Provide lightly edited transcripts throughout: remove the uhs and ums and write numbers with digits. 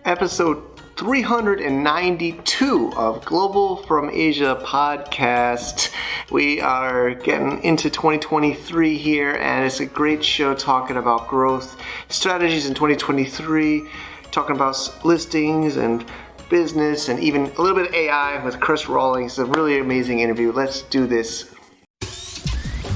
episode 392 of Global from Asia podcast. We are getting into 2023 here, and it's a great show talking about growth strategies in 2023, talking about listings and business and even a little bit of AI with Chris Rawlings. It's a really amazing interview. Let's do this.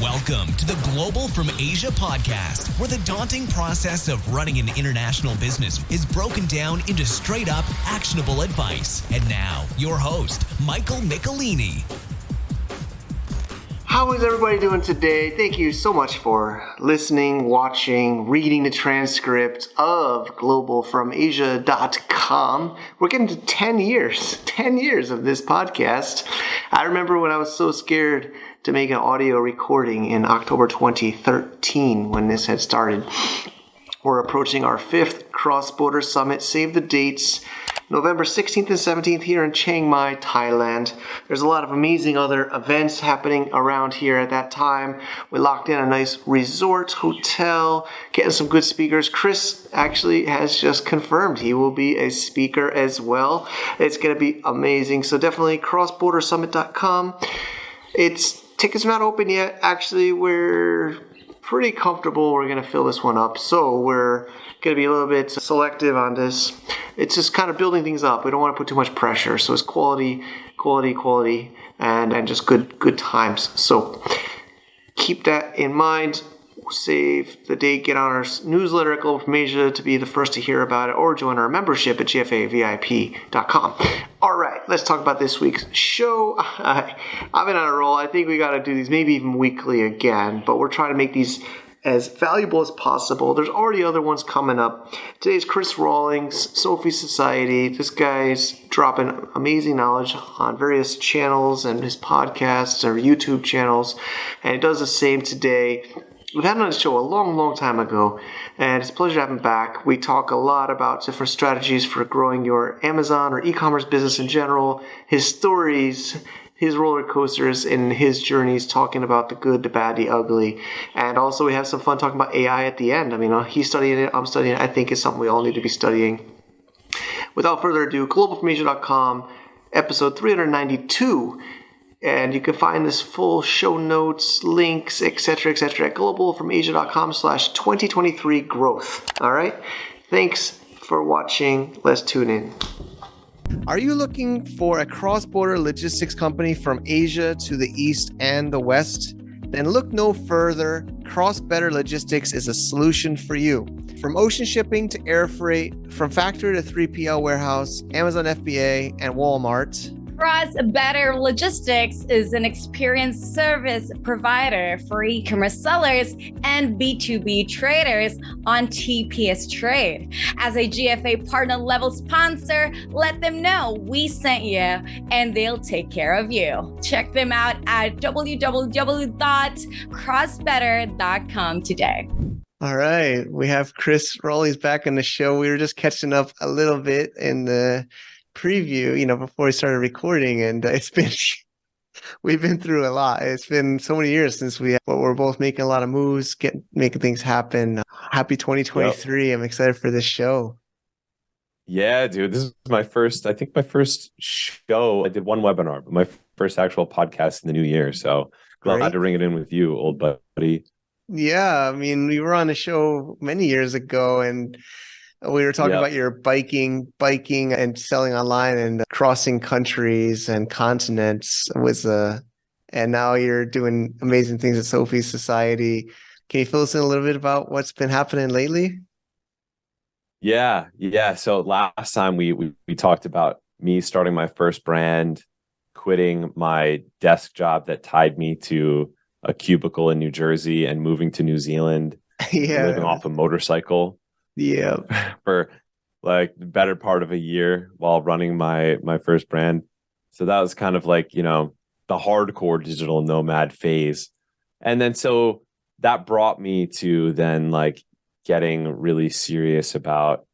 Welcome to the Global from Asia podcast, where the daunting process of running an international business is broken down into straight up actionable advice. And now, your host, Michael Michelini. How is everybody doing today? Thank you so much for listening, watching, reading the transcript of globalfromasia.com. We're getting to 10 years of this podcast. I remember when I was so scared to make an audio recording in October 2013 when this had started. We're approaching our 5th cross-border summit. Save the dates. November 16th and 17th here in Chiang Mai, Thailand. There's a lot of amazing other events happening around here at that time. We locked in a nice resort hotel, getting some good speakers. Chris actually has just confirmed he will be a speaker as well. It's going to be amazing. So definitely crossbordersummit.com. Tickets are not open yet. Actually, we're pretty comfortable. We're going to fill this one up. So we're going to be a little bit selective on this. It's just kind of building things up. We don't want to put too much pressure. So it's quality, and just good times. So keep that in mind. Save the date, get on our newsletter at Global from Asia to be the first to hear about it, or join our membership at gfavip.com. All right, let's talk about this week's show. I've been on a roll. I think we got to do these maybe even weekly again, but we're trying to make these as valuable as possible. There's already other ones coming up. Today's Chris Rawlings, Sophie Society. This guy's dropping amazing knowledge on various channels and his podcasts or YouTube channels, and he does the same today. We've had him on the show a long time ago, and it's a pleasure to have him back. We talk a lot about different strategies for growing your Amazon or e-commerce business in general, his stories, his roller coasters, and his journeys, talking about the good, the bad, the ugly. And also we have some fun talking about AI at the end. I mean, he's studying it, I'm studying it. I think it's something we all need to be studying. Without further ado, globalfromasia.com, episode 392. And you can find this full show notes, links, etc. at globalfromasia.com/2023growth. All right? Thanks for watching. Let's tune in. Are you looking for a cross-border logistics company from Asia to the East and the West? Then look no further. Cross-Better Logistics is a solution for you. From ocean shipping to air freight, from factory to 3PL warehouse, Amazon FBA, and Walmart, Cross-Better Logistics is an experienced service provider for e-commerce sellers and B2B traders on TPS Trade. As a GFA partner level sponsor, let them know we sent you and they'll take care of you. Check them out at www.crossbetter.com today. All right. We have Chris Rawlings back on the show. We were just catching up a little bit in the preview, before we started recording, and we've been through a lot. It's been so many years since we're both making a lot of moves, making things happen. Happy 2023. Yep. I'm excited for this show. Yeah, dude, this is my first show. I did one webinar, but my first actual podcast in the new year. So glad to ring it in with you, old buddy. Yeah, I mean, we were on the show many years ago, and we were talking about your biking and selling online and crossing countries and continents and now you're doing amazing things at Sophie Society. Can you fill us in a little bit about what's been happening lately? Yeah. So last time we talked about me starting my first brand, quitting my desk job that tied me to a cubicle in New Jersey and moving to New Zealand, living off a motorcycle. Yeah, for like the better part of a year while running my first brand. So that was kind of like, the hardcore digital nomad phase. And then so that brought me to then like getting really serious about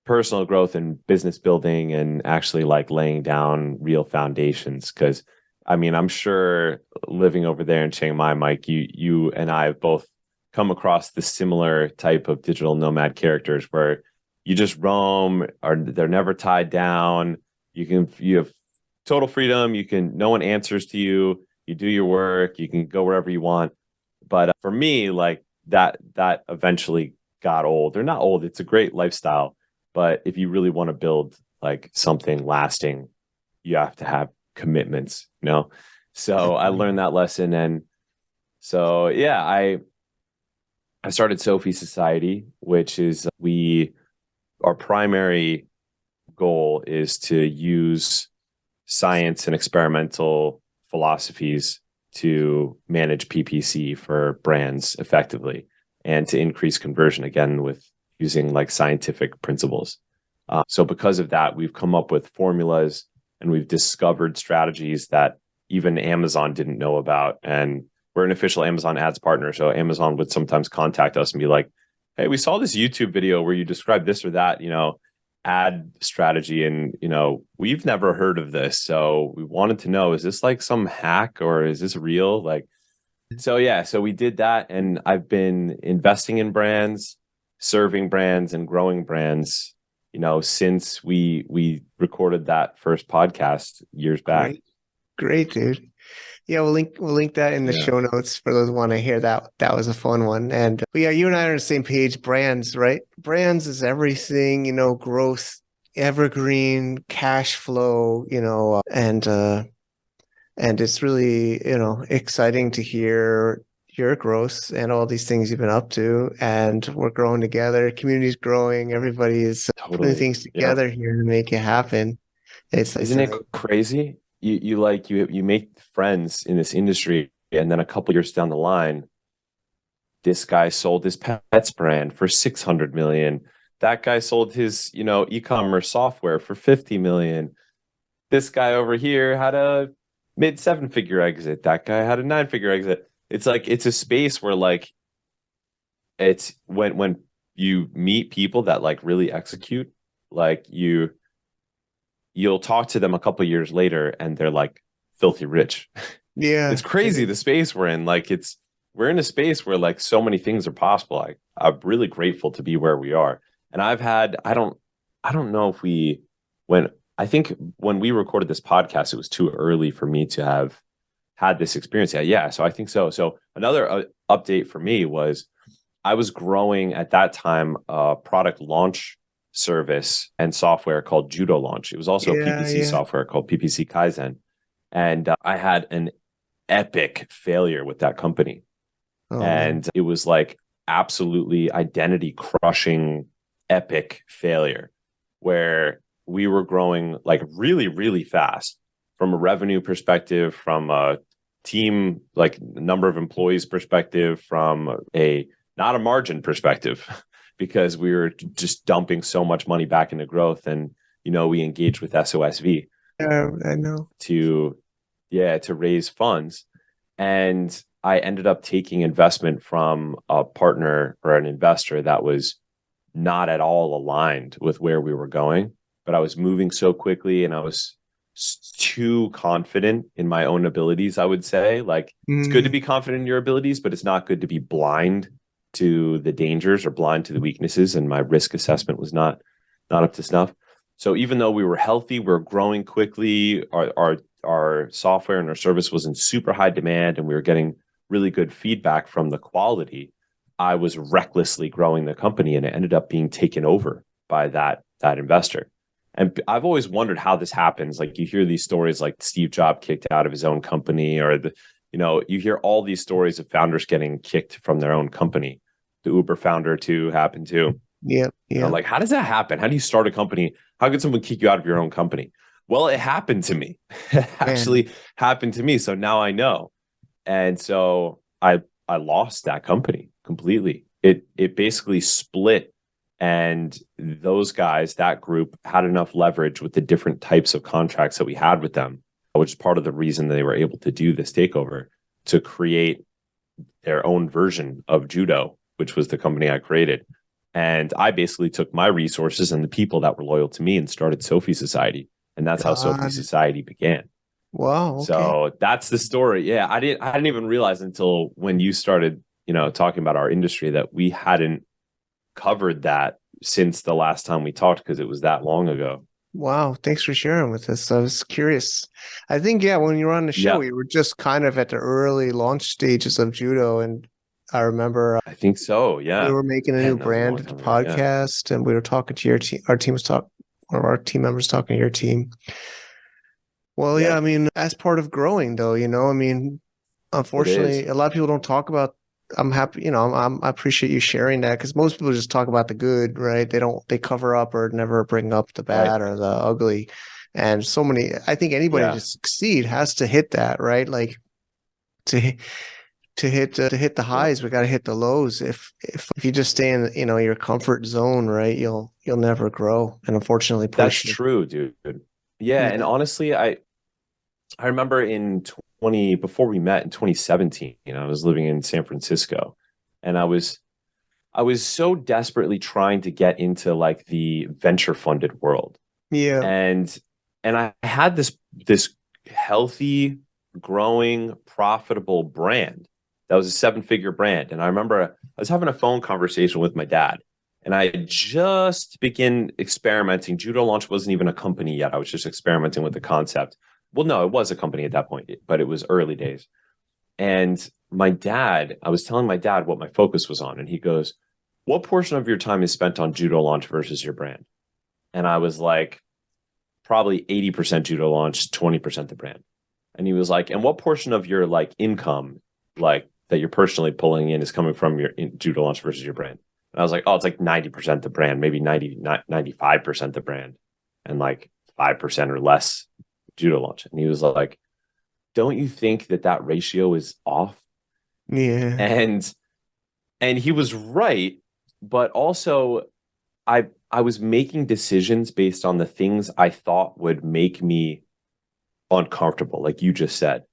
personal growth and business building and actually like laying down real foundations. Because I mean, I'm sure living over there in Chiang Mai, Mike, you and I have both come across the similar type of digital nomad characters where you just roam, or they're never tied down. You have total freedom. No one answers to you. You do your work. You can go wherever you want. But for me, like that eventually got old. They're not old. It's a great lifestyle. But if you really want to build like something lasting, you have to have commitments, So I learned that lesson. And so, yeah, I started Sophie Society, which is our primary goal is to use science and experimental philosophies to manage PPC for brands effectively and to increase conversion, again, with using like scientific principles. So because of that, we've come up with formulas and we've discovered strategies that even Amazon didn't know about. And we're an official Amazon ads partner. So Amazon would sometimes contact us and be like, hey, we saw this YouTube video where you described this or that, ad strategy. And, we've never heard of this. So we wanted to know, is this like some hack or is this real? So we did that. And I've been investing in brands, serving brands and growing brands, since we recorded that first podcast years back. Great, dude. Yeah, we'll link that in the show notes for those who want to hear that. That was a fun one. And but yeah, you and I are on the same page. Brands, right? Brands is everything, growth, evergreen, cash flow, and it's really, exciting to hear your growth and all these things you've been up to. And we're growing together. Community's growing. Everybody is putting things together here to make it happen. Isn't it crazy? You make friends in this industry, and then a couple years down the line, this guy sold his pets brand for 600 million. That guy sold his, e-commerce software for 50 million. This guy over here had a mid 7-figure exit. That guy had a 9-figure exit. It's like, it's a space where like, it's when you meet people that like really execute, like you'll talk to them a couple of years later and they're like filthy rich. Yeah. It's crazy the space we're in. Like we're in a space where like so many things are possible. I'm really grateful to be where we are. And I don't know if I think when we recorded this podcast, it was too early for me to have had this experience yet. Yeah. So I think so. So another update for me was I was growing at that time a product launch service and software called Judo Launch. It was also a PPC software called PPC Kaizen. And I had an epic failure with that company. And it was like absolutely identity crushing, epic failure where we were growing like really, really fast from a revenue perspective, from a team, like number of employees perspective, from not a margin perspective. Because we were just dumping so much money back into growth. And, we engaged with SOSV. I know. To raise funds. And I ended up taking investment from a partner or an investor that was not at all aligned with where we were going. But I was moving so quickly and I was too confident in my own abilities, I would say. Like, it's good to be confident in your abilities, but it's not good to be blind to the dangers or blind to the weaknesses, and my risk assessment was not up to snuff. So even though we were healthy, we were growing quickly, our software and our service was in super high demand, and we were getting really good feedback from the quality, I was recklessly growing the company, and it ended up being taken over by that investor. And I've always wondered how this happens. Like, you hear these stories like Steve Jobs kicked out of his own company, or you hear all these stories of founders getting kicked from their own company. The Uber founder too happened to. Yeah. Like, how does that happen? How do you start a company? How could someone kick you out of your own company? Well, it happened to me. It actually happened to me. So now I know. And so I lost that company completely. It basically split. And those guys, that group, had enough leverage with the different types of contracts that we had with them, which is part of the reason they were able to do this takeover, to create their own version of Judo, which was the company I created. And I basically took my resources and the people that were loyal to me and started Sophie Society. And that's how Sophie Society began. Wow. Okay. So that's the story. Yeah. I didn't even realize until when you started, talking about our industry, that we hadn't covered that since the last time we talked, because it was that long ago. Wow, thanks for sharing with us. I was curious. I think, yeah, when you were on the show, we were just kind of at the early launch stages of judo. And I remember I think so. Yeah. we were making a new branded podcast, and we were talking to your team. Our team was talking, one of our team members talking to your team. Well, yeah, I mean, as part of growing, though, I mean, unfortunately, a lot of people don't talk about. I'm happy, I appreciate you sharing that, because most people just talk about the good, right? They cover up or never bring up the bad or the ugly. And so many, I think anybody to succeed has to hit that, right? Like to hit the highs, we got to hit the lows. If you just stay in, your comfort zone, right, you'll never grow. And unfortunately, that's true, dude. Yeah. And honestly, I remember before we met in 2017, I was living in San Francisco, and I was so desperately trying to get into like the venture funded world. Yeah. And I had this healthy, growing, profitable brand that was a 7-figure brand. And I remember I was having a phone conversation with my dad, and I had just begun experimenting. Judo Launch wasn't even a company yet. I was just experimenting with the concept. Well, no, it was a company at that point, but it was early days. And I was telling my dad what my focus was on. And he goes, "What portion of your time is spent on Judo Launch versus your brand?" And I was like, probably 80% Judo Launch, 20% the brand. And he was like, "And what portion of your like income, like that you're personally pulling in, is coming from your Judo Launch versus your brand?" And I was like, "Oh, it's like 90% the brand, maybe 95% the brand, and like 5% or less Judo Launch." And he was like, "Don't you think that ratio is off?" Yeah. And he was right, but also I was making decisions based on the things I thought would make me uncomfortable, like you just said,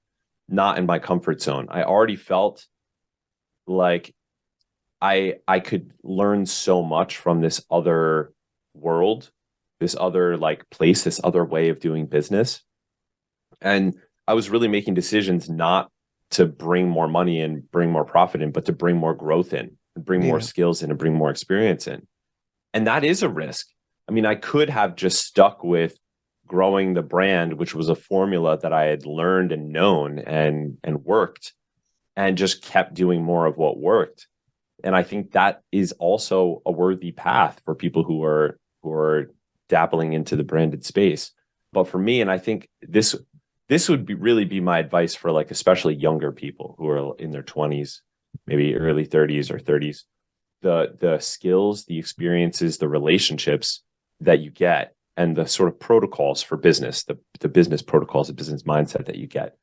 not in my comfort zone. I already felt like I could learn so much from this other world, this other like place, this other way of doing business. And I was really making decisions not to bring more money in, bring more profit in, but to bring more growth in, and bring more skills in, and bring more experience in. And that is a risk. I mean, I could have just stuck with growing the brand, which was a formula that I had learned and known and worked, and just kept doing more of what worked. And I think that is also a worthy path for people who are dabbling into the branded space. But for me, and I think this would really be my advice for like especially younger people who are in their 20s, maybe early 30s or 30s, the skills, the experiences, the relationships that you get, and the sort of protocols for business, the business protocols, the business mindset that you get,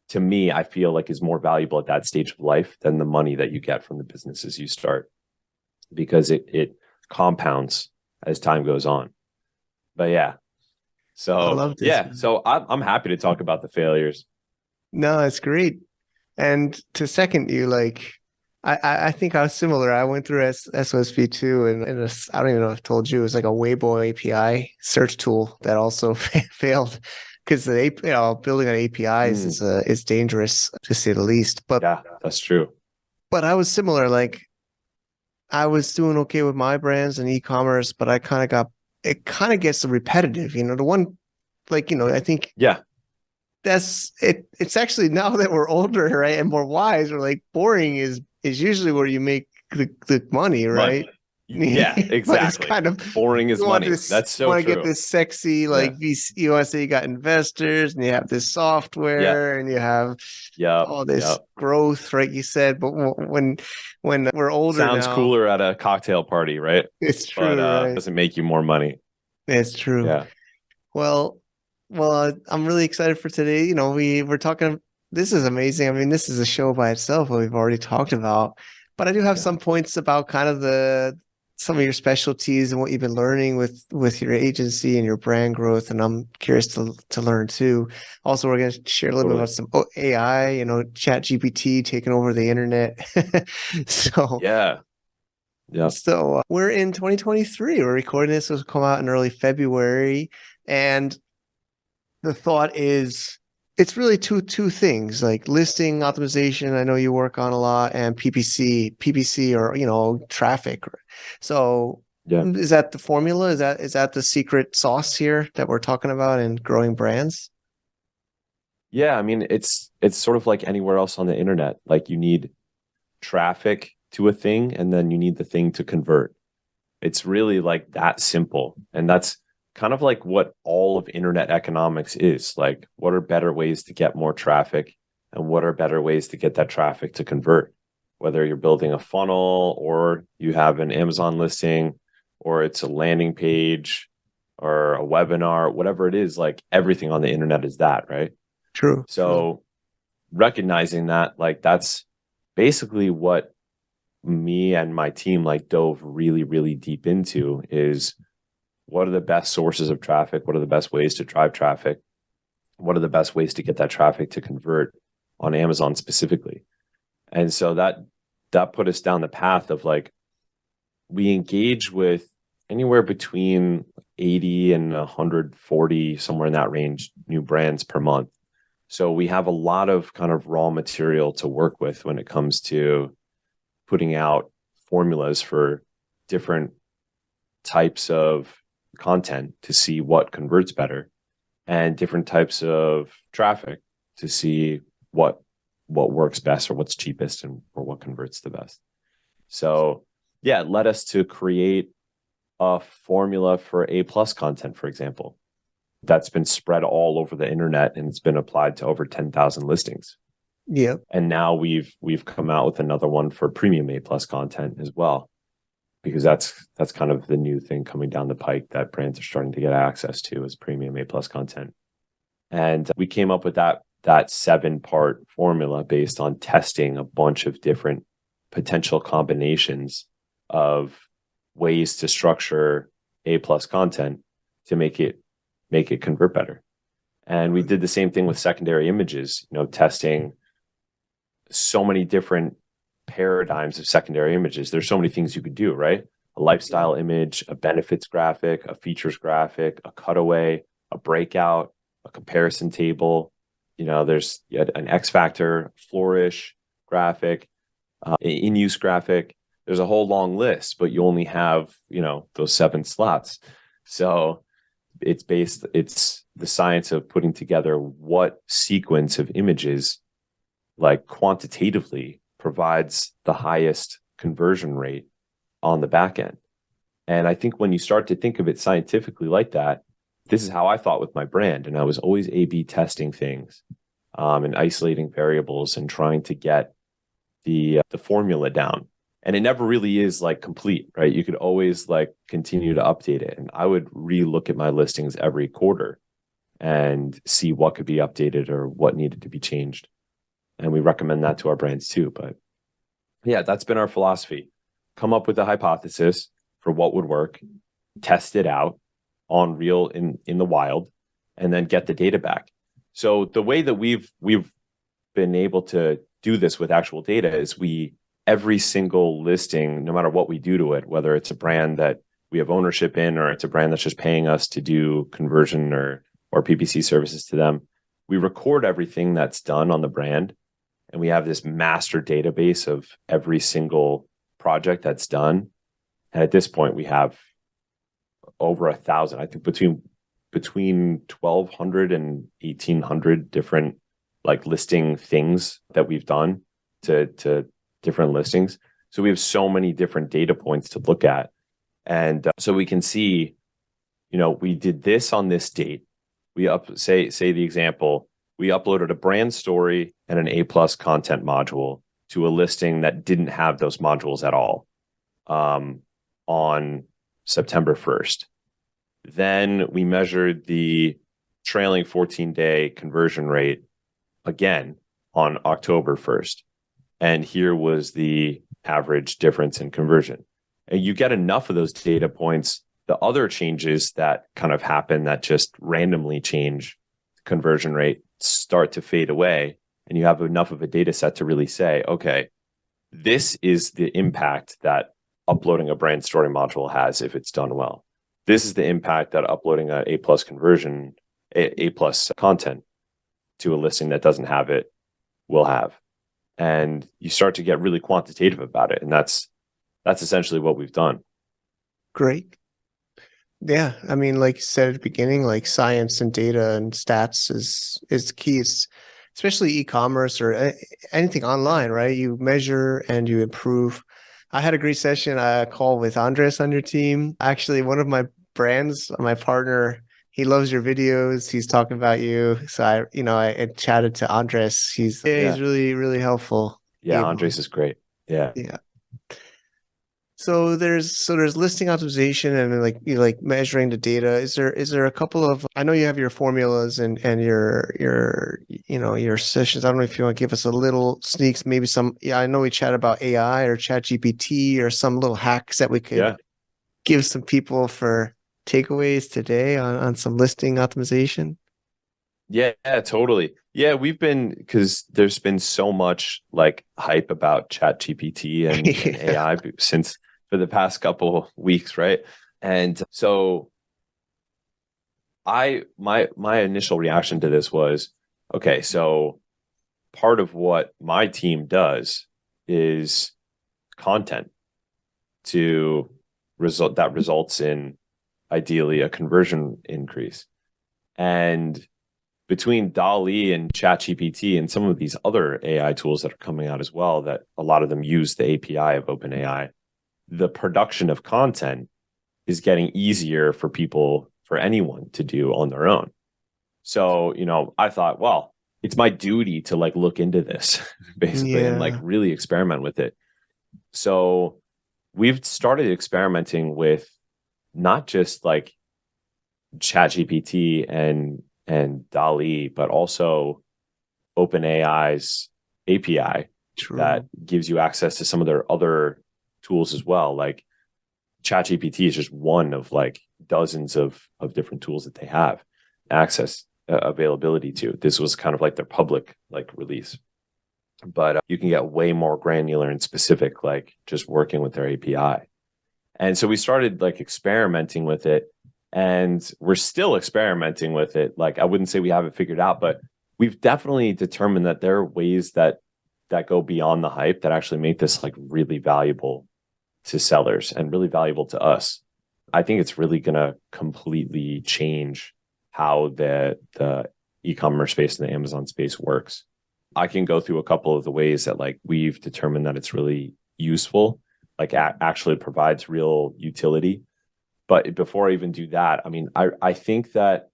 to me, I feel like is more valuable at that stage of life than the money that you get from the businesses you start, because it compounds as time goes on. But yeah. So I love this, yeah, man. so I'm happy to talk about the failures. No, it's great. And to second you, like I think I was similar. I went through SOSP too, and I don't even know if I told you, it was like a Weibo API search tool that also failed, because building on APIs is dangerous, to say the least. But yeah, that's true. But I was similar. Like I was doing okay with my brands and e-commerce, but it kind of gets repetitive. The one, like, I think that's it. It's actually, now that we're older, right, and more wise, we're like, boring is usually where you make the money, right? Yeah, exactly. But it's kind of boring is money. That's so true. You want to get this sexy, like, VC, you want to say you got investors, and you have this software, and you have all this growth, right? You said, but when we're older, sounds now, cooler at a cocktail party, right? It's true, but right? It doesn't make you more money. It's true. Yeah. Well, I'm really excited for today. We're talking. This is amazing. I mean, this is a show by itself, what we've already talked about. But I do have some points about kind of some of your specialties and what you've been learning with your agency and your brand growth. And I'm curious to learn too. Also, we're going to share a little bit about some AI, Chat GPT taking over the internet. So yeah. So we're in 2023. We're recording this. This will come out in early February. And the thought is, it's really two things, like listing optimization, I know you work on a lot, and PPC or, traffic. So Yeah. Is that the formula? Is that the secret sauce here that we're talking about in growing brands? Yeah, I mean, it's sort of like anywhere else on the internet. Like you need traffic to a thing, and then you need the thing to convert. It's really like that simple. And that's kind of like what all of internet economics is. Like, what are better ways to get more traffic, and what are better ways to get that traffic to convert? Whether you're building a funnel, or you have an Amazon listing, or it's a landing page or a webinar, whatever it is, like everything on the internet is that, right? True. So recognizing that, like, that's basically what me and my team like dove really, really deep into is what are the best sources of traffic? What are the best ways to drive traffic? What are the best ways to get that traffic to convert on Amazon specifically? And so that put us down the path of like, we engage with anywhere between 80 and 140, somewhere in that range, new brands per month. So we have a lot of kind of raw material to work with when it comes to putting out formulas for different types of content to see what converts better, and different types of traffic to see what works best, or what's cheapest, and or what converts the best. So yeah, it led us to create a formula for A+ content, for example, that's been spread all over the internet, and it's been applied to over 10,000 listings. Yep. And now we've come out with another one for premium A+ content as well, because that's kind of the new thing coming down the pike that brands are starting to get access to, is premium A+ content. And we came up with that 7-part formula based on testing a bunch of different potential combinations of ways to structure A+ content to make it convert better. And we did the same thing with secondary images, testing so many different paradigms of secondary images. There's so many things you could do, right? A lifestyle image, a benefits graphic, a features graphic, a cutaway, a breakout, a comparison table. There's an X factor, flourish graphic, in-use graphic. There's a whole long list, but you only have, those 7 slots. So it's the science of putting together what sequence of images, like quantitatively, provides the highest conversion rate on the back end. And I think when you start to think of it scientifically like that, this is how I thought with my brand. And I was always A/B testing things, and isolating variables and trying to get the formula down. And it never really is like complete, right? You could always like continue to update it. And I would re-look at my listings every quarter and see what could be updated or what needed to be changed. And we recommend that to our brands too. But yeah, that's been our philosophy. Come up with a hypothesis for what would work, test it out on real in the wild, and then get the data back. So the way that we've been able to do this with actual data is every single listing, no matter what we do to it, whether it's a brand that we have ownership in, or it's a brand that's just paying us to do conversion or PPC services to them, we record everything that's done on the brand. And we have this master database of every single project that's done. And at this point, we have over 1,000, I think between 1,200 and 1,800 different like listing things that we've done to different listings. So we have so many different data points to look at. And so we can see, we did this on this date. We say the example, we uploaded a brand story and an A+ content module to a listing that didn't have those modules at all, on September 1st. Then we measured the trailing 14-day conversion rate again on October 1st. And here was the average difference in conversion. And you get enough of those data points, the other changes that kind of happen that just randomly change conversion rate start to fade away. And you have enough of a data set to really say, okay, this is the impact that uploading a brand story module has if it's done well. This is the impact that uploading an A+ conversion, A+ content to a listing that doesn't have it will have. And you start to get really quantitative about it. And that's essentially what we've done. Great. Yeah, I mean, like you said at the beginning, like science and data and stats is key. It's especially e-commerce or anything online, right? You measure and you improve. I had a great session, a call with Andres on your team. Actually, one of my brands, my partner, he loves your videos. He's talking about you. So I chatted to Andres. He's Yeah. really, really helpful. Yeah. Andres is great. Yeah. Yeah. So there's listing optimization and then like like measuring the data. Is there a couple of I know you have your formulas and your sessions. I don't know if you want to give us a little sneaks, maybe some I know we chat about AI or chat GPT or some little hacks that we could Yeah. give some people for takeaways today on some listing optimization. Yeah, totally. Yeah, because there's been so much like hype about Chat GPT and Yeah. AI since for the past couple weeks, right? And so my initial reaction to this was, okay, so part of what my team does is content to results in ideally a conversion increase. And between DALL-E and ChatGPT and some of these other AI tools that are coming out as well, that a lot of them use the API of OpenAI, the production of content is getting easier for people, for anyone to do on their own. So, I thought, well, it's my duty to like look into this basically and like Yeah. really experiment with it. So we've started experimenting with not just like ChatGPT and DALL-E, but also OpenAI's API that True. gives you access to some of their other tools as well. Like ChatGPT is just one of like dozens of different tools that they have access availability to. This was kind of like their public like release, but you can get way more granular and specific, like just working with their API. And so we started like experimenting with it, and we're still experimenting with it. Like I wouldn't say we have it figured out, but we've definitely determined that there are ways that go beyond the hype that actually make this like really valuable to sellers and really valuable to us. I think it's really going to completely change how the e-commerce space and the Amazon space works. I can go through a couple of the ways that like we've determined that it's really useful, like actually provides real utility. But before I even do that, I mean, I think that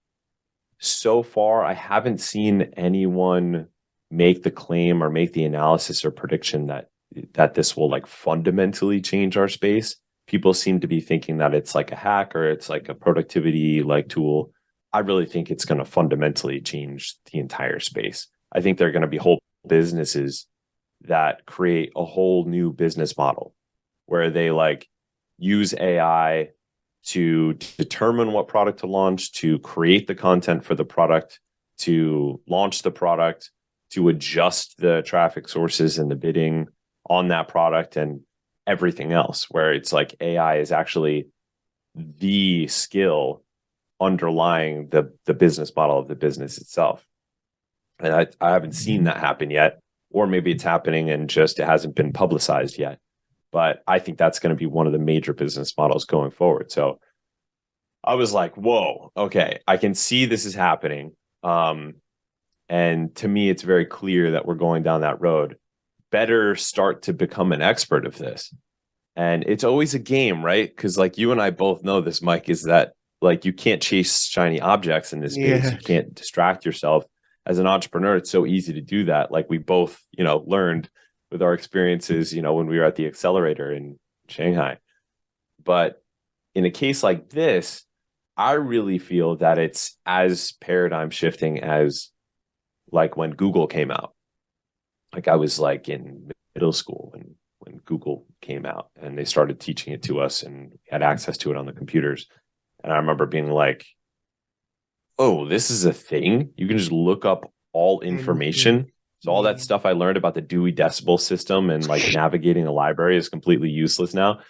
so far I haven't seen anyone make the claim or make the analysis or prediction that this will like fundamentally change our space. People seem to be thinking that it's like a hack or it's like a productivity like tool. I really think it's going to fundamentally change the entire space. I think there are going to be whole businesses that create a whole new business model where they like use AI to determine what product to launch, to create the content for the product, to launch the product, to adjust the traffic sources and the bidding on that product and everything else, where it's like AI is actually the skill underlying the business model of the business itself. And I haven't seen that happen yet, or maybe it's happening and just it hasn't been publicized yet. But I think that's going to be one of the major business models going forward. So I was like, whoa, okay, I can see this is happening. And to me, it's very clear that we're going down that road. Better start to become an expert of this. And it's always a game, right? Because like you and I both know this, Mike, is that like you can't chase shiny objects in this space. Yeah. You can't distract yourself. As an entrepreneur, it's so easy to do that. Like we both, learned with our experiences, when we were at the accelerator in Shanghai. But in a case like this, I really feel that it's as paradigm shifting as like when Google came out. Like I was like in middle school when Google came out and they started teaching it to us and we had access to it on the computers. And I remember being like, oh, this is a thing. You can just look up all information. So all that stuff I learned about the Dewey Decimal System and like navigating a library is completely useless now.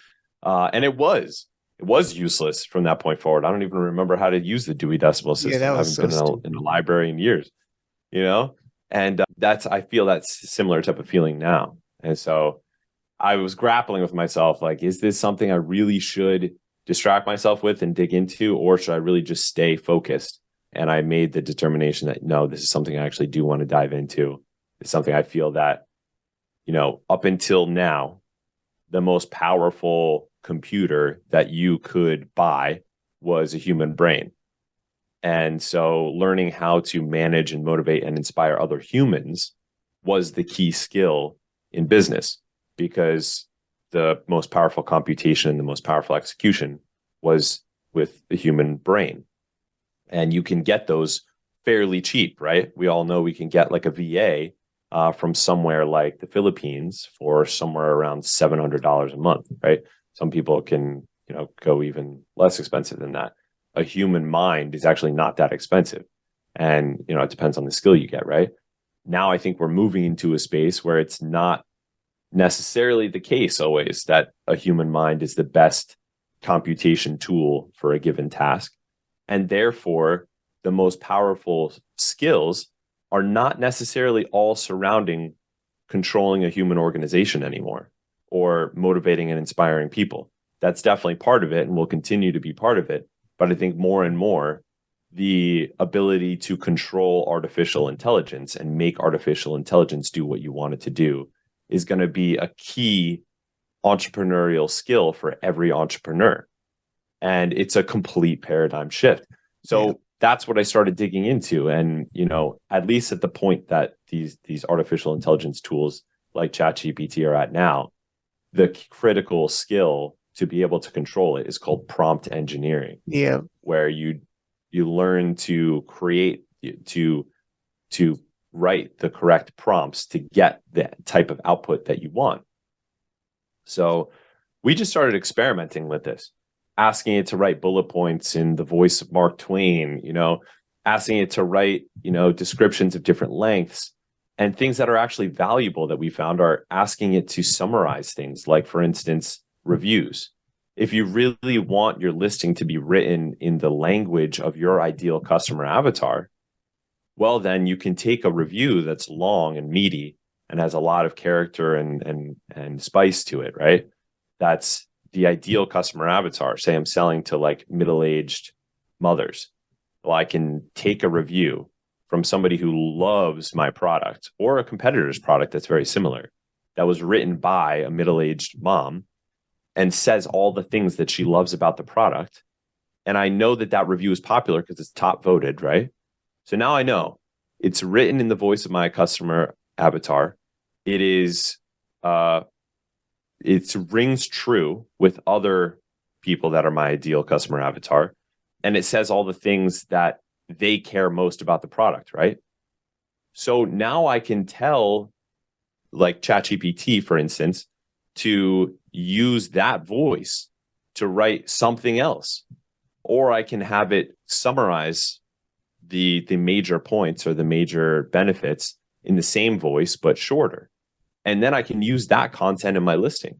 And it was useless from that point forward. I don't even remember how to use the Dewey Decimal Yeah, System. that I was haven't so been in a library in years, and I feel that's similar type of feeling now. And so I was grappling with myself, like, is this something I really should distract myself with and dig into, or should I really just stay focused? And I made the determination that no, this is something I actually do want to dive into. It's something I feel that, up until now, the most powerful computer that you could buy was a human brain. And so learning how to manage and motivate and inspire other humans was the key skill in business, because the most powerful computation and the most powerful execution was with the human brain. And you can get those fairly cheap, right? We all know we can get like a VA from somewhere like the Philippines for somewhere around $700 a month, right? Some people can, go even less expensive than that. A human mind is actually not that expensive. And, it depends on the skill you get, right? Now I think we're moving into a space where it's not necessarily the case always that a human mind is the best computation tool for a given task. And therefore, the most powerful skills are not necessarily all surrounding controlling a human organization anymore or motivating and inspiring people. That's definitely part of it and will continue to be part of it. But I think more and more, the ability to control artificial intelligence and make artificial intelligence do what you want it to do is going to be a key entrepreneurial skill for every entrepreneur. And it's a complete paradigm shift. So that's what I started digging into. And, at least at the point that these artificial intelligence tools like ChatGPT are at now, the critical skill to be able to control it is called prompt engineering. Yeah. Where you learn to create, to write the correct prompts to get the type of output that you want. So we just started experimenting with this, asking it to write bullet points in the voice of Mark Twain, asking it to write, descriptions of different lengths, and things that are actually valuable that we found are asking it to summarize things like, for instance, reviews. If you really want your listing to be written in the language of your ideal customer avatar, well, then you can take a review that's long and meaty and has a lot of character and spice to it, right? That's the ideal customer avatar. Say I'm selling to like middle-aged mothers. Well, I can take a review from somebody who loves my product or a competitor's product that's very similar, that was written by a middle-aged mom and says all the things that she loves about the product. And I know that review is popular because it's top voted, right? So now I know it's written in the voice of my customer avatar. It is, it rings true with other people that are my ideal customer avatar. And it says all the things that they care most about the product, right? So now I can tell, like ChatGPT, for instance, to use that voice to write something else. Or I can have it summarize the major points or the major benefits in the same voice, but shorter. And then I can use that content in my listing.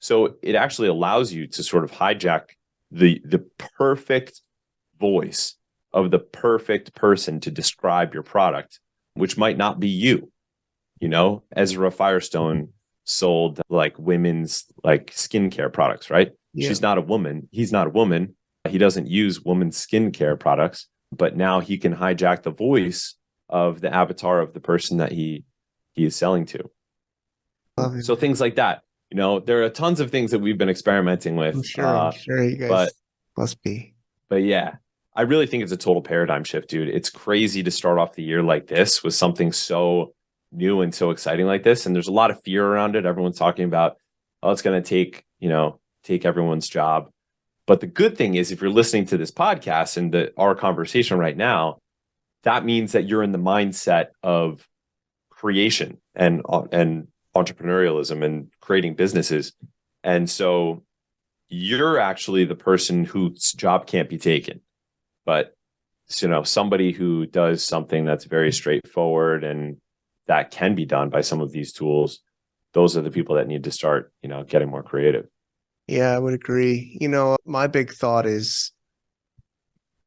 So it actually allows you to sort of hijack the perfect voice of the perfect person to describe your product, which might not be you. Ezra Firestone sold like women's like skincare products, right? Yeah. She's not a woman. He's not a woman. He doesn't use women's skincare products, but now he can hijack the voice of the avatar of the person that he is selling to. So things like that. There are tons of things that we've been experimenting with. I'm sure you guys must be. But yeah, I really think it's a total paradigm shift, dude. It's crazy to start off the year like this with something so new and so exciting like this. And there's a lot of fear around it. Everyone's talking about, it's going to take everyone's job. But the good thing is, if you're listening to this podcast and our conversation right now, that means that you're in the mindset of creation and entrepreneurialism and creating businesses. And so you're actually the person whose job can't be taken. But, somebody who does something that's very straightforward and that can be done by some of these tools, those are the people that need to start, getting more creative. Yeah, I would agree. My big thought is,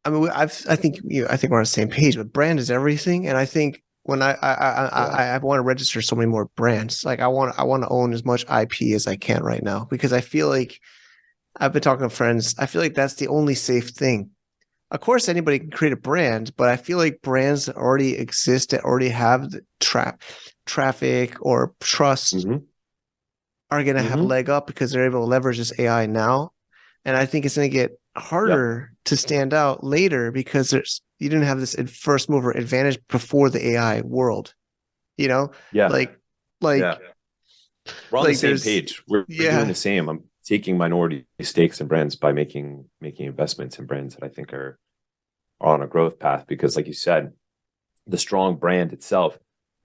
I think we're on the same page, but brand is everything. And I think when I want to register so many more brands, like I want to own as much IP as I can right now, because I feel like I've been talking to friends. I feel like that's the only safe thing. Of course, anybody can create a brand, but I feel like brands that already exist, that already have the traffic or trust, Mm-hmm. are going to have a Mm-hmm. leg up because they're able to leverage this AI now. And I think it's going to get Yep. harder to stand out later because you didn't have this first mover advantage before the AI world. You know, Yeah. like like Yeah. We're on the like same there's page. We're doing yeah, the same. I'm taking minority stakes in brands by making investments in brands that I think are on a growth path because, like you said, the strong brand itself,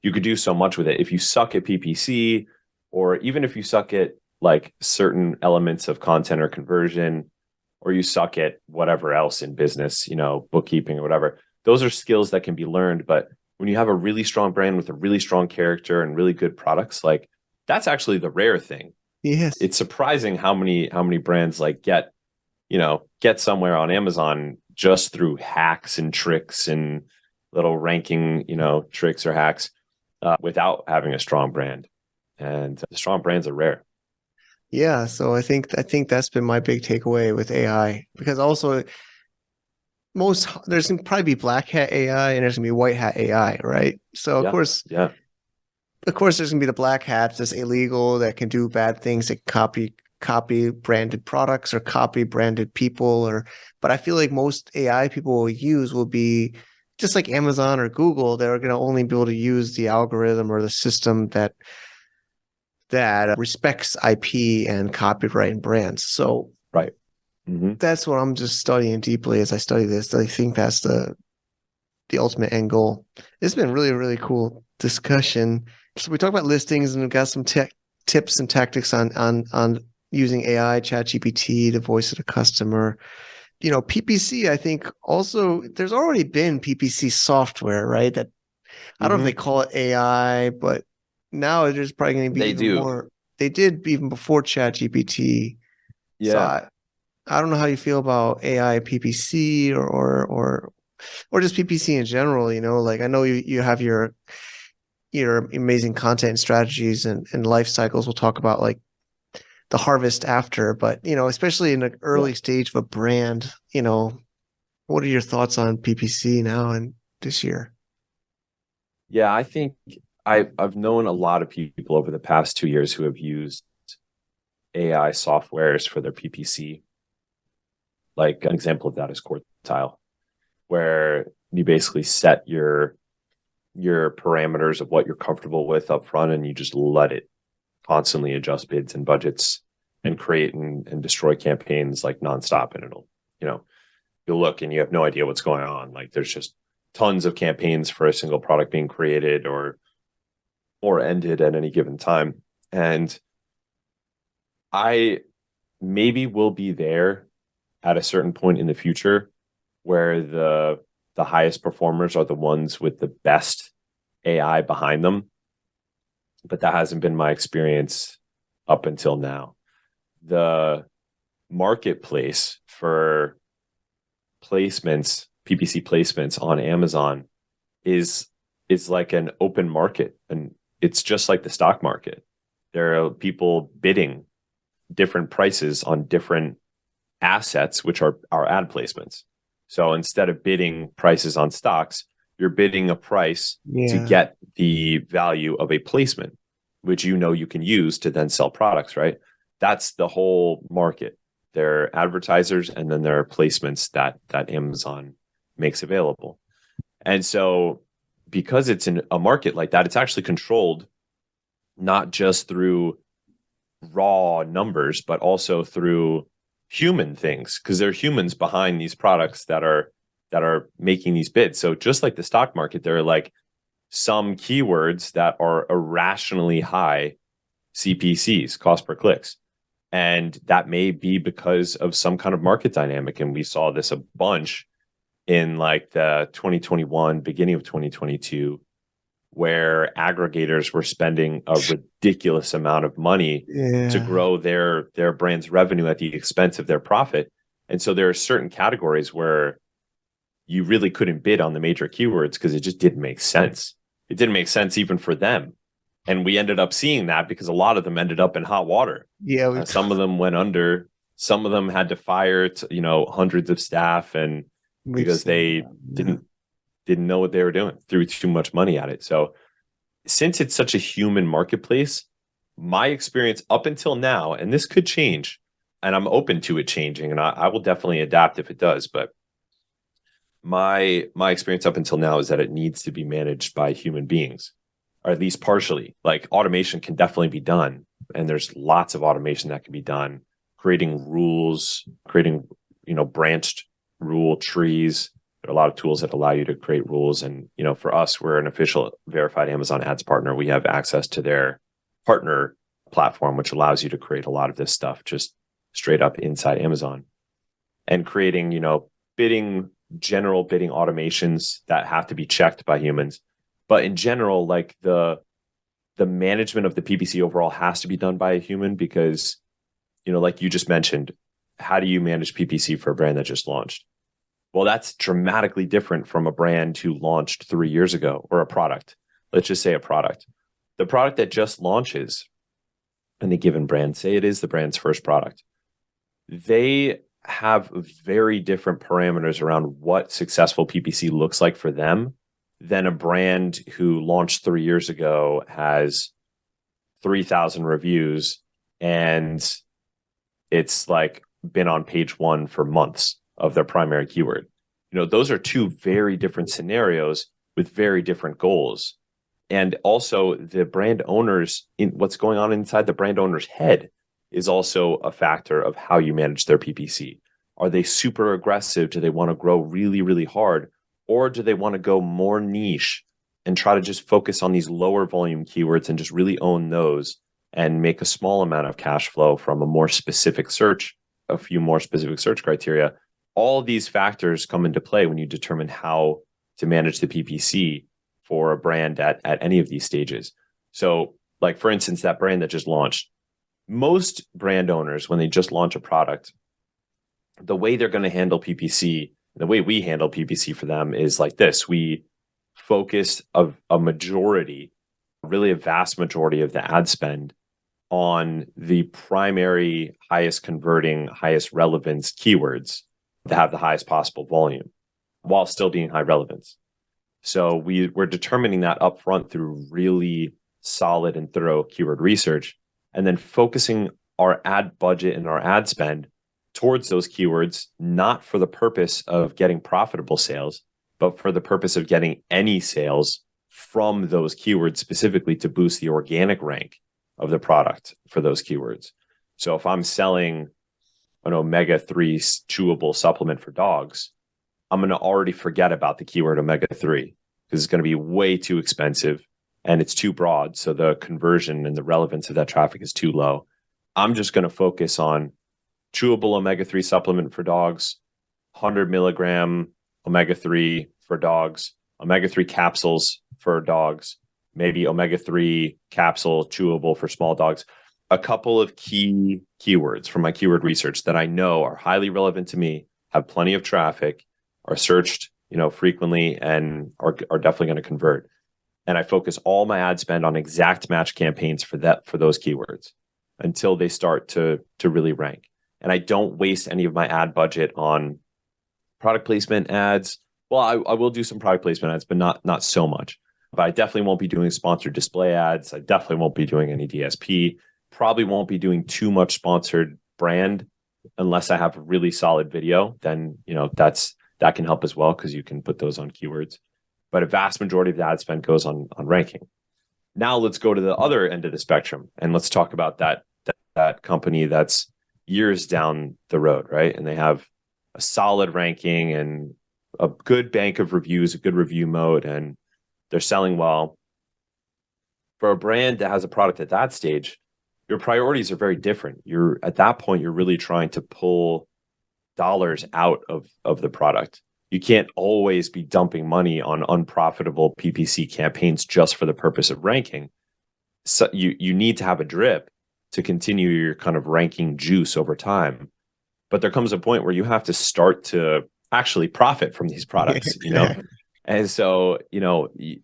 you could do so much with it. If you suck at PPC, or even if you suck at like certain elements of content or conversion, or you suck at whatever else in business, bookkeeping or whatever, those are skills that can be learned. But when you have a really strong brand with a really strong character and really good products, like that's actually the rare thing. yes. It's surprising how many brands like get somewhere on Amazon just through hacks and tricks and little ranking, tricks or hacks without having a strong brand. And strong brands are rare. Yeah, so I think that's been my big takeaway with AI because also there's gonna probably be black hat AI and there's gonna be white hat AI, right? So Yeah. Yeah. of course, there's gonna be the black hats that's illegal that can do bad things that copy branded products or copy branded people but I feel like most AI people will use will be just like Amazon or Google. They're gonna only be able to use the algorithm or the system that respects IP and copyright and brands. So Right. Mm-hmm. that's what I'm just studying deeply as I study this. I think that's the ultimate end goal. It's been really, really cool discussion. So we talked about listings and we've got some tips and tactics on using AI, ChatGPT, the voice of the customer. PPC, I think also there's already been PPC software, right? That I don't know if they Mm-hmm. call it AI, but now there's probably going to be They even do. more. They did even before ChatGPT. So Yeah. I don't know how you feel about AI PPC or just PPC in general. Like I know you have your amazing content and strategies and life cycles. We'll talk about like the harvest after, but especially in the Yeah. early stage of a brand, what are your thoughts on PPC now and this year? Yeah. I think I've known a lot of people over the past 2 years who have used AI softwares for their PPC. Like an example of that is Quartile, where you basically set your parameters of what you're comfortable with up front and you just let it constantly adjust bids and budgets and create and destroy campaigns like nonstop. And you'll look and you have no idea what's going on. Like there's just tons of campaigns for a single product being created or ended at any given time. And I maybe will be there at a certain point in the future where the highest performers are the ones with the best AI behind them. But that hasn't been my experience up until now. The marketplace for placements, PPC placements on Amazon is like an open market, and it's just like the stock market. There are people bidding different prices on different assets, which are our ad placements. So instead of bidding prices on stocks, you're bidding a price to Yeah. get the value of a placement, which you can use to then sell products, right? That's the whole market. There are advertisers and then there are placements that Amazon makes available. And so because it's in a market like that, it's actually controlled not just through raw numbers, but also through human things, because there are humans behind these products that are making these bids. So just like the stock market, there are like some keywords that are irrationally high CPCs, cost per clicks. And that may be because of some kind of market dynamic. And we saw this a bunch in like the 2021, beginning of 2022, where aggregators were spending a ridiculous amount of money to Yeah. grow their brand's revenue at the expense of their profit. And so there are certain categories where you really couldn't bid on the major keywords because it just didn't make sense. It didn't make sense even for them. And we ended up seeing that because a lot of them ended up in hot water. Yeah. Some of them went under, Some of them had to fire, hundreds of staff, and because they didn't know what they were doing, threw too much money at it. So since it's such a human marketplace, my experience up until now, and this could change, and I'm open to it changing, and I will definitely adapt if it does, but my experience up until now is that it needs to be managed by human beings, or at least partially. Like, automation can definitely be done, and there's lots of automation that can be done, creating rules, creating branched rule trees. There are a lot of tools that allow you to create rules. And, for us, we're an official verified Amazon ads partner. We have access to their partner platform, which allows you to create a lot of this stuff just straight up inside Amazon, and creating, general bidding automations that have to be checked by humans. But in general, like the management of the PPC overall has to be done by a human, because, like you just mentioned, how do you manage PPC for a brand that just launched? Well, that's dramatically different from a brand who launched 3 years ago, or a product. Let's just say a product. The product that just launches in a given brand, say it is the brand's first product, they have very different parameters around what successful PPC looks like for them than a brand who launched 3 years ago, has 3,000 reviews, and it's like been on page 1 for months of their primary keyword. Those are two very different scenarios with very different goals. And also, the brand owners, what's going on inside the brand owner's head is also a factor of how you manage their PPC. Are they super aggressive? Do they want to grow really, really hard? Or do they want to go more niche and try to just focus on these lower volume keywords and just really own those and make a small amount of cash flow from a more specific search, a few more specific search criteria? All these factors come into play when you determine how to manage the PPC for a brand at any of these stages. So, like, for instance, that brand that just launched, most brand owners, when they just launch a product, the way they're going to handle PPC, the way we handle PPC for them is like this. We focus a majority, really a vast majority of the ad spend on the primary, highest converting, highest relevance keywords to have the highest possible volume while still being high relevance. So we're determining that upfront through really solid and thorough keyword research, and then focusing our ad budget and our ad spend towards those keywords, not for the purpose of getting profitable sales, but for the purpose of getting any sales from those keywords, specifically to boost the organic rank of the product for those keywords. So if I'm selling an omega-3 chewable supplement for dogs, I'm going to already forget about the keyword omega-3, because it's going to be way too expensive and it's too broad. So the conversion and the relevance of that traffic is too low. I'm just going to focus on chewable omega-3 supplement for dogs, 100 milligram omega-3 for dogs, omega-3 capsules for dogs, maybe omega-3 capsule chewable for small dogs. A couple of key keywords from my keyword research that I know are highly relevant to me, have plenty of traffic, are searched, frequently, and are definitely going to convert. And I focus all my ad spend on exact match campaigns for those keywords until they start to really rank. And I don't waste any of my ad budget on product placement ads. Well, I will do some product placement ads, but not so much. But I definitely won't be doing sponsored display ads. I definitely won't be doing any DSP. Probably won't be doing too much sponsored brand unless I have a really solid video. Then, that can help as well, because you can put those on keywords. But a vast majority of the ad spend goes on ranking. Now let's go to the other end of the spectrum, and let's talk about that company that's years down the road, right? And they have a solid ranking and a good bank of reviews, a good review mode, and they're selling well. For a brand that has a product at that stage, your priorities are very different. At that point, you're really trying to pull dollars out of the product. You can't always be dumping money on unprofitable PPC campaigns just for the purpose of ranking. So you need to have a drip to continue your kind of ranking juice over time. But there comes a point where you have to start to actually profit from these products, And so,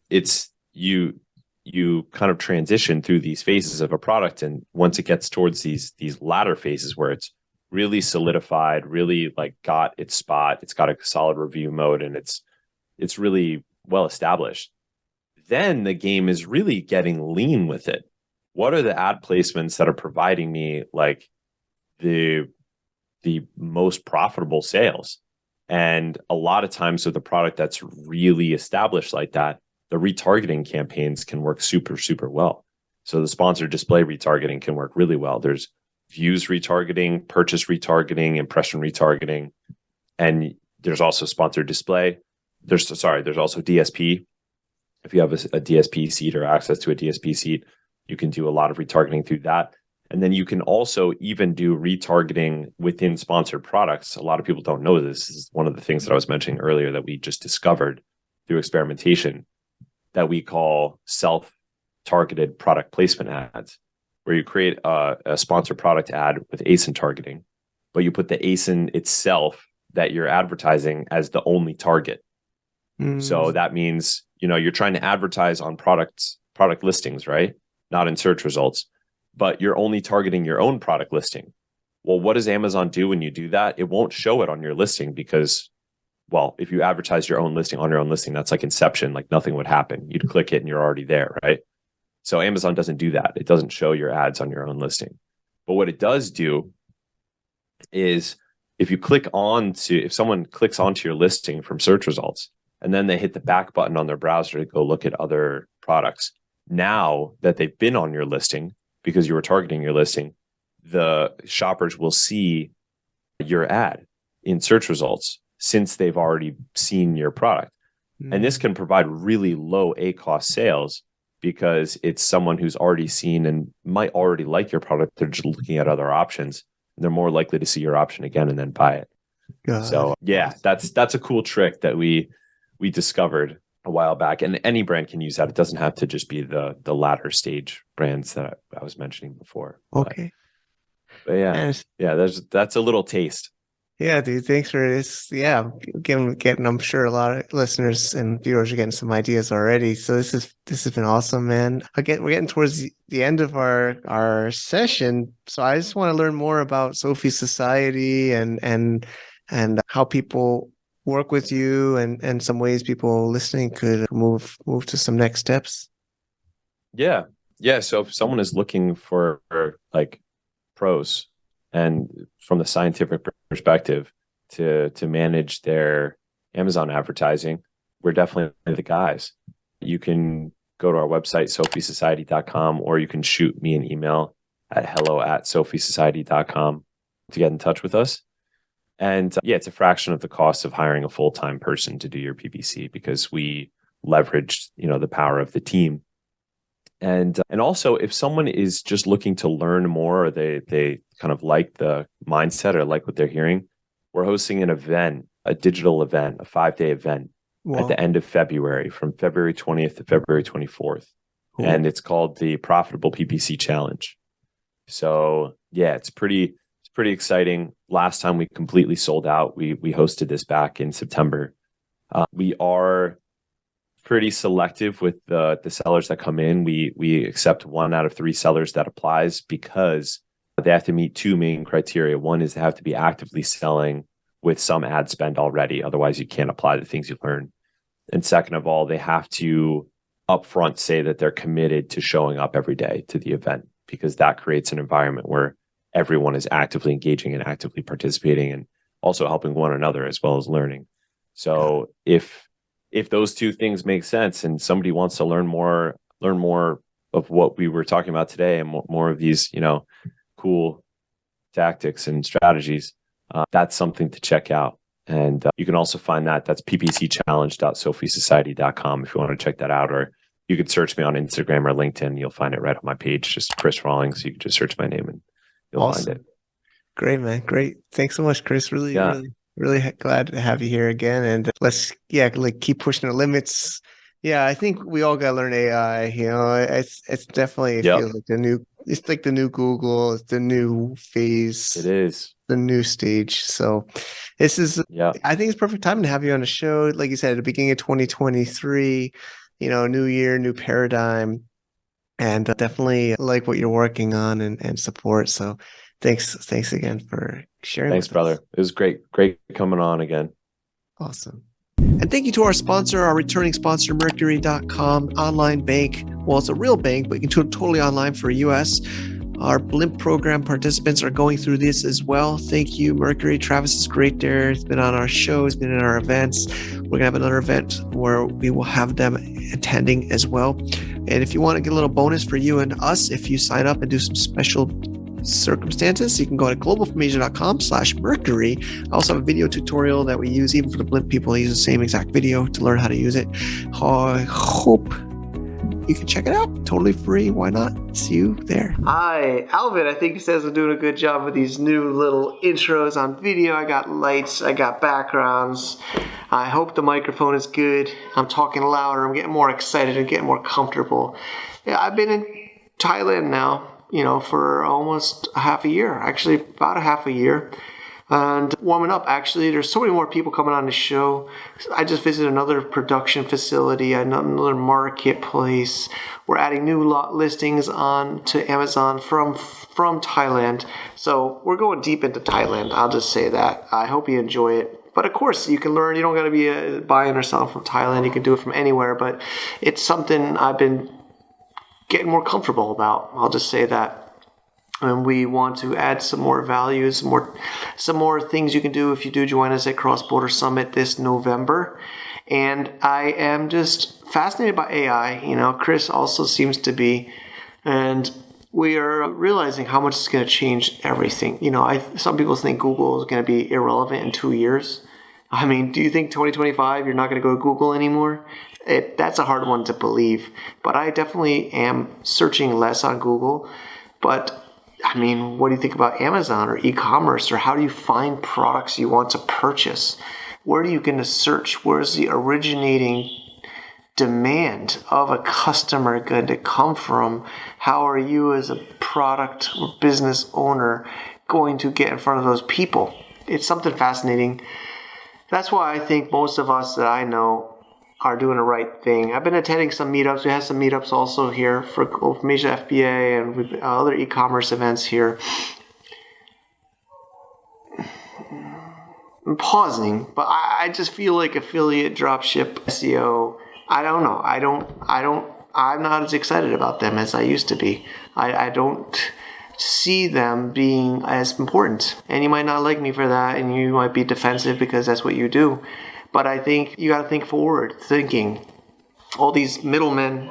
it's you kind of transition through these phases of a product. And once it gets towards these latter phases where it's really solidified, really like got its spot. It's got a solid review mode, and it's really well established. Then the game is really getting lean with it. What are the ad placements that are providing me like the most profitable sales? And a lot of times with a product that's really established like that, the retargeting campaigns can work super, super well. So the sponsored display retargeting can work really well. There's views retargeting, purchase retargeting, impression retargeting, and there's also sponsored display. There's also DSP. If you have a DSP seat or access to a DSP seat, you can do a lot of retargeting through that. And then you can also even do retargeting within sponsored products. A lot of people don't know this. This is one of the things that I was mentioning earlier that we just discovered through experimentation that we call self-targeted product placement ads, where you create a sponsored product ad with ASIN targeting, but you put the ASIN itself that you're advertising as the only target. So that means, you're trying to advertise on product listings, right? Not in search results, but you're only targeting your own product listing. Well, what does Amazon do when you do that? It won't show it on your listing because, well, if you advertise your own listing on your own listing, that's like Inception, like nothing would happen. You'd click it and you're already there, right? So Amazon doesn't do that. It doesn't show your ads on your own listing. But what it does do is if someone clicks onto your listing from search results, and then they hit the back button on their browser to go look at other products, now that they've been on your listing, because you were targeting your listing, the shoppers will see your ad in search results since they've already seen your product. And this can provide really low ACoS sales because it's someone who's already seen and might already like your product. They're just looking at other options. And they're more likely to see your option again and then buy it. So yeah, that's a cool trick that we discovered a while back, and any brand can use that. It doesn't have to just be the latter stage brands that I was mentioning before. Okay. But that's a little taste. Yeah, dude. Thanks for this. Yeah, getting. I'm sure a lot of listeners and viewers are getting some ideas already. So this has been awesome, man. Again, we're getting towards the end of our session. So I just want to learn more about Sophie Society and how people work with you and some ways people listening could move to some next steps. Yeah. So if someone is looking for like pros and from the scientific perspective to manage their Amazon advertising, we're definitely the guys. You can go to our website, sophiesociety.com, or you can shoot me an email at hello@sophiesociety.com to get in touch with us. And it's a fraction of the cost of hiring a full-time person to do your PPC because we leverage, the power of the team. And also, if someone is just looking to learn more, or they kind of like the mindset or like what they're hearing, we're hosting an event, a digital event, a 5-day event at the end of February, from February 20th to February 24th. Cool. And it's called the Profitable PPC Challenge. So it's pretty exciting. Last time we completely sold out. We hosted this back in September. We are pretty selective with the sellers that come in. We accept 1 out of 3 sellers that applies because they have to meet 2 main criteria. One is they have to be actively selling with some ad spend already. Otherwise, you can't apply the things you learn. And second of all, they have to upfront say that they're committed to showing up every day to the event, because that creates an environment where everyone is actively engaging and actively participating and also helping one another as well as learning. So if those 2 things make sense and somebody wants to learn more of what we were talking about today and more of these, cool tactics and strategies, that's something to check out. And you can also find that's ppcchallenge.sophiesociety.com if you want to check that out, or you could search me on Instagram or LinkedIn. You'll find it right on my page, just Chris Rawlings. You can just search my name and you'll find it. Great, man. Great. Thanks so much, Chris. Really glad to have you here again. And let's keep pushing the limits. Yeah, I think we all got to learn AI. It's definitely feels like it's like the new Google. It's the new phase. It is the new stage. So this is, I think it's perfect time to have you on the show. Like you said, at the beginning of 2023, new year, new paradigm, and definitely like what you're working on and support. So Thanks again for sharing. Thanks, with brother. us. It was great coming on again. Awesome. And thank you to our sponsor, our returning sponsor, Mercury.com, online bank. Well, it's a real bank, but you can do it totally online for US. Our Blimp program participants are going through this as well. Thank you, Mercury. Travis is great there. He's been on our show. He's been in our events. We're going to have another event where we will have them attending as well. And if you want to get a little bonus for you and us, if you sign up and do some special circumstances, you can go to globalfromasia.com/Mercury. I also have a video tutorial that we use even for the Blimp people. I use the same exact video to learn how to use it. I hope you can check it out. Totally free. Why not? See you there. Hi, Alvin. I think he says I'm doing a good job with these new little intros on video. I got lights. I got backgrounds. I hope the microphone is good. I'm talking louder. I'm getting more excited and getting more comfortable. Yeah, I've been in Thailand now, for almost a half a year. Actually, about a half a year. And warming up, actually, there's so many more people coming on the show. I just visited another production facility, another marketplace. We're adding new listings on to Amazon from Thailand. So we're going deep into Thailand. I'll just say that. I hope you enjoy it. But of course, you can learn. You don't got to be buying or selling from Thailand. You can do it from anywhere. But it's something I've been getting more comfortable about. I'll just say that. And we want to add some more value, some more things you can do if you do join us at Cross Border Summit this November. And I am just fascinated by AI. Chris also seems to be, and we are realizing how much it's going to change everything. Some people think Google is going to be irrelevant in 2 years. I mean, do you think 2025 you're not going to go to Google anymore? That's a hard one to believe. But I definitely am searching less on Google. But I mean, what do you think about Amazon or e-commerce, or how do you find products you want to purchase? Where are you going to search? Where's the originating demand of a customer going to come from? How are you as a product or business owner going to get in front of those people? It's something fascinating. That's why I think most of us that I know are doing the right thing. I've been attending some meetups. We have some meetups also here for Global from Asia FBA and other e-commerce events here. I'm pausing, but I just feel like affiliate, dropship, SEO. I don't know. I'm not as excited about them as I used to be. I don't see them being as important. And you might not like me for that, and you might be defensive because that's what you do. But I think you got to think forward, thinking all these middlemen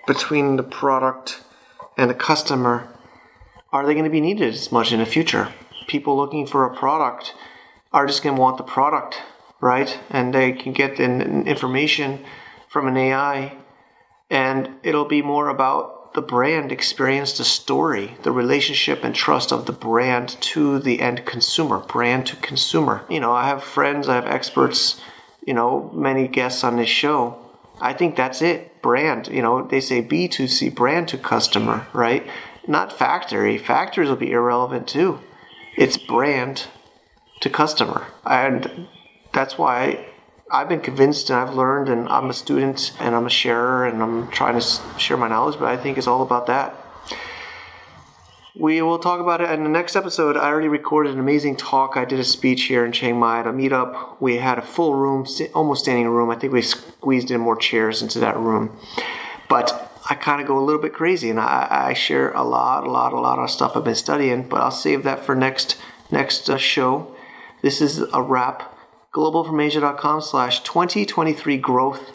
between the product and the customer, are they going to be needed as much in the future? People looking for a product are just going to want the product, right? And they can get the information from an AI, and it'll be more about the brand experience, the story, the relationship and trust of the brand to the end consumer, brand to consumer. I have friends, I have experts, many guests on this show. I think that's it. Brand, they say B2C, brand to customer, right? Not factory. Factories will be irrelevant too. It's brand to customer. And that's why I've been convinced, and I've learned, and I'm a student and I'm a sharer and I'm trying to share my knowledge, but I think it's all about that. We will talk about it in the next episode. I already recorded an amazing talk. I did a speech here in Chiang Mai at a meetup. We had a full room, almost standing room. I think we squeezed in more chairs into that room. But I kind of go a little bit crazy, and I share a lot of stuff I've been studying, but I'll save that for next show. This is a wrap. globalfromasia.com/2023 growth.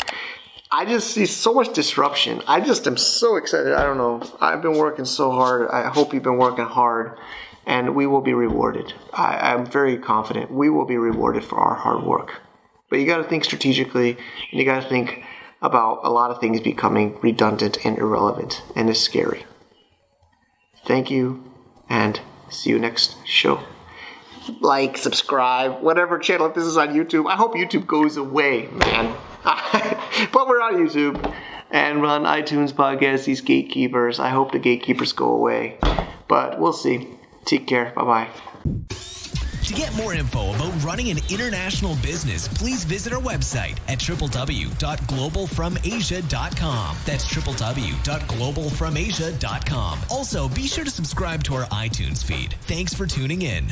I just see so much disruption. I just am so excited. I don't know. I've been working so hard. I hope you've been working hard, and we will be rewarded. I'm very confident we will be rewarded for our hard work. But you got to think strategically, and you got to think about a lot of things becoming redundant and irrelevant, and it's scary. Thank you, and see you next show. Like, subscribe, whatever channel. If this is on YouTube, I hope YouTube goes away, man. But we're on YouTube and we're on iTunes podcasts, these gatekeepers. I hope the gatekeepers go away, but we'll see. Take care. Bye-bye. To get more info about running an international business, please visit our website at www.globalfromasia.com. That's www.globalfromasia.com. Also, be sure to subscribe to our iTunes feed. Thanks for tuning in.